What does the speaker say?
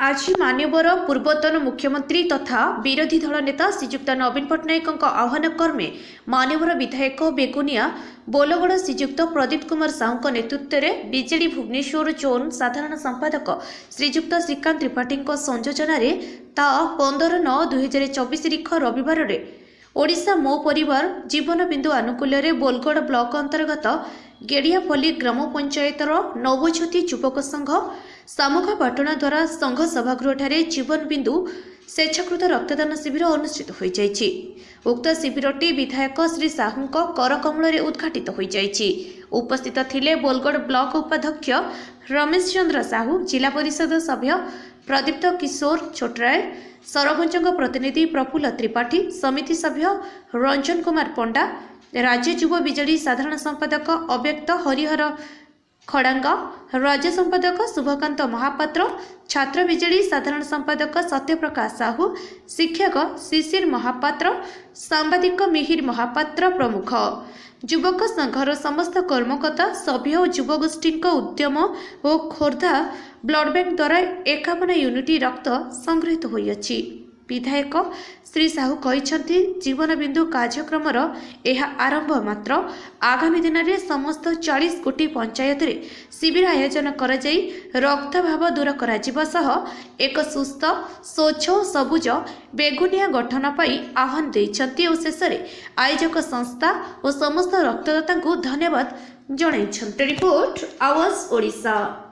आज मान्यवर पूर्वतन मुख्यमंत्री तथा विरोधी दल नेता श्रीजुक्त नवीन पट्टनायक आह्वान क्रमे मान्यवर विधायक बेगुनिया बोलगड़ श्रीजुक्त प्रदीप कुमार साहू नेतृत्व में बीजेडी भुवनेश्वर जोन साधारण संपादक श्रीजुक्त श्रीकांत त्रिपाठी संयोजन ता 15/9/2024 तारीख रविवार ओडिशा मो परिवार जीवन बिंदु आनुकूल्य बोलगड़ ब्लॉक अंतर्गत गेड़ियापल्ली ग्राम पंचायतर नवज्योति युवक संघ सामुखापाटना द्वारा संघ सभागृह जीवन बिंदु स्वेच्छाकृत रक्तदान शिविर अनुष्ठित हो जाइछि। उक्त शिविरटी विधायक श्री साहू करकमल उद्घाटित हो जाइछि। उपस्थित थिले बोलगड़ ब्लॉक उपाध्यक्ष रमेश चंद्र साहू, जिला परिषद सभ्य प्रदीप्त किशोर छोटराय, सरपंच प्रतिनिधि प्रफुल्ल त्रिपाठी, समिति सभ्य रंजन कुमार पंडा, राज्य युव बीजेडी साधारण संपादक अव्यक्त हरिहर खड़ांगा, राज्य संपादक शुभकांत महापात्र, छात्र बीजेडी साधारण संपादक सत्यप्रकाश साहू, शिक्षक शिशिर महापात्र, सांबादिक मिहिर महापात्र प्रमुख युवक संघर समस्त कर्मकर्ता सभ्य और युवगोष्ठी उद्यम और खोर्धा ब्लड बैंक द्वारा 51 यूनिट रक्त संग्रहित होइछि। विधायक श्री साहू कहते जीवन बिंदु कार्यक्रमर यह आरंभ मात्र। आगामी दिन में समस्त 40 कोटी पंचायत रे शिविर आयोजन करा जाई रक्तभाव दूर करा जिबा सह एक सुस्थ स्वच्छ और सबुज बेगुनिया गठन पाई आह्वान देइछन्ति और शेष में आयोजक संस्था और समस्त रक्तदाता को धन्यवाद जणाइछन्ति। रिपोर्ट आवाज ओडिशा।